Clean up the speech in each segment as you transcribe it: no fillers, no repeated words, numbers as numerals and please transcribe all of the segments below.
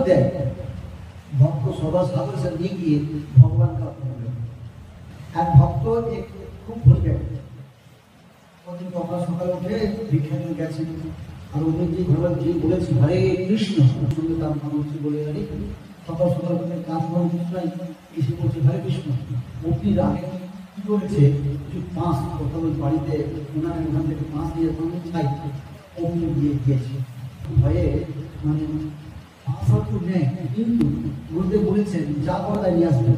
দেয়, ভক্ত সদা সাগর সে নিয়ে গিয়ে ভগবান का এক ভক্ত খুব ভুল ব্যক্তি, ওদিন সকাল সকালে উঠে ভিক্ষা নিয়ে গেছেন, আর উনি যে ভগবান যে বলেছে হরে কৃষ্ণ সঙ্গে তার নাম হচ্ছে বলে গেলে সকাল সকাল উঠে কাজ করার কিছু নাই, এসে বলছে হরে কৃষ্ণ। অগ্নি রাগে কি করেছে, কিছু পাঁচ প্রথম বাড়িতে ওনার ওখান থেকে পাঁচ দিয়ে চাই অগ্নি দিয়ে দিয়েছে, ভয়ে মানে পাঁচ তো নেয়, কিন্তু গুরুদেব বলেছেন যা করা তাই নিয়ে আসবেন।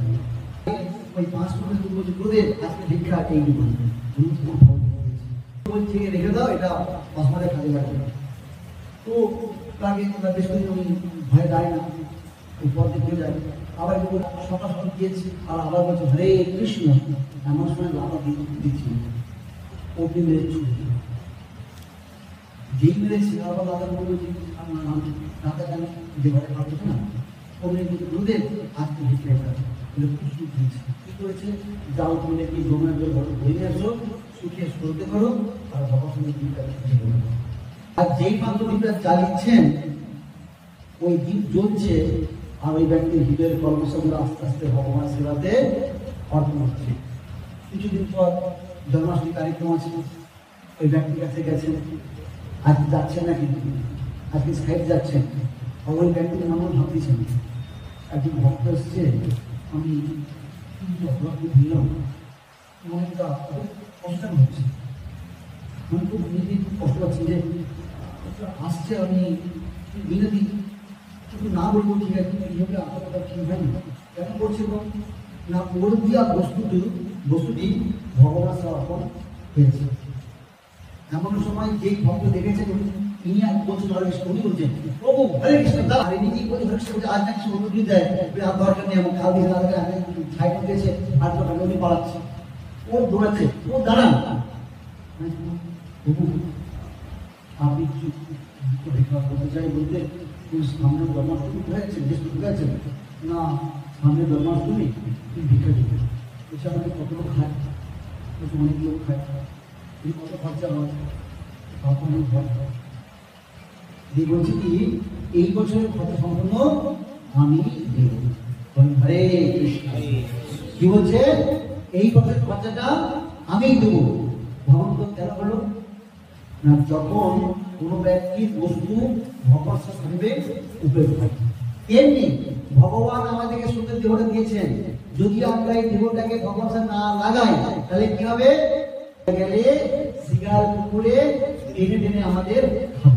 ওই পাঁচ বলছে গুরুদেব আজকে ভিক্ষা এই বলছে রেখে দাও, এটা পাঁচমারে কাজে লাগবে। তো তাকে বৃহস্পতি উনি ভয়ে দাঁড়ায় না, ওই পথ দিয়ে যায়, আবার সকাল সকাল দিয়েছি, আর আবার বলছে হরে কৃষ্ণ, এমন সময় লাভা দিচ্ছি অগ্নি মেরেছি, যেই মেরেছি আবার লাভা বলবো যে রাধা কেন যে ঘরে খাওয়া না অগ্নি কিন্তু গুরুদেব আজকে ভিক্ষা কি করেছে, যাও তুমি নাকি ব্রহ্মের ঘরে ঘুরে আসো, সুখে চলতে করো, আর ভগবানের আর যেই মাত্র দীপটা জ্বালিয়েছেন ওই দ্বীপ জ্বলছে, আর ওই ব্যক্তির হৃদয়ের কর্মসঙ্গ আস্তে আস্তে ভগবান সেবাতে অর্পণ হচ্ছে। কিছুদিন পর জন্মাষ্টমী কার্যক্রম আছে, ওই ব্যক্তির কাছে গেছেন, আজকে যাচ্ছেন না, কিন্তু আজকে সাইড যাচ্ছেন, ওই ব্যক্তির নাম ভাবতেছেন একজন ভক্ত এসছে, আমি দিলাম মনটা কষ্ট হচ্ছে, আমি খুব নিজে খুব কষ্ট পাচ্ছি যে আসছে, আমি বিনতি কিন্তু না বলবো ঠিক আছে, এইভাবে আমার কথা ঠিক হয়নি, কেন করছে না ওর দিয়া বস্তুটি ভগবান অর্পণ হয়েছে। এমন সময় যেই ভক্ত দেখেছেন ইনি বলছেন হরে কৃষ্ণ, উনি বলছেন প্রভু হরে কৃষ্ণ, আর নিজেই বলছে হরে কৃষ্ণ, আজ নাকি অনুমতি দেয় আর দরকার নেই, আমার কাল দিয়ে তাদেরকে ছাই দিয়েছে, আর দরকার উনি পালাচ্ছে, ওর দৌড়াচ্ছে, ও দাঁড়ান প্রভু আপনি কিছু বলতে চাই, বলতে সামনে জন্মাষ্টমী হয়েছে, বৃহস্পতি হয়েছে না, সামনে জন্মাষ্টমী তুই ভিক্ষা দিতে এসে আমাকে কত লোক খায়, অনেক লোক খায়, এই কত খরচা হয়, অনেক ভয় হয়, দিয়ে বলছি কি এই বছরের খরচা সম্পূর্ণ আমি দেব, হরে কৃষ্ণ। কি বলছে এই বছরের খরচাটা আমি দেবো। ভগবান কেন হলো না, যখন কোন ব্যক্তির বস্তু ভগবান সামনে উপয়োগ হয়, তেমনি ভগবান আমাদেরকে সুন্দর দেহটা দিয়েছেন, যদি আমরা এই দেহটাকে ভগবান না লাগাই তাহলে কি হবে, গেলে শিকার কুকুরে টেনে টেনে আমাদের খাবে।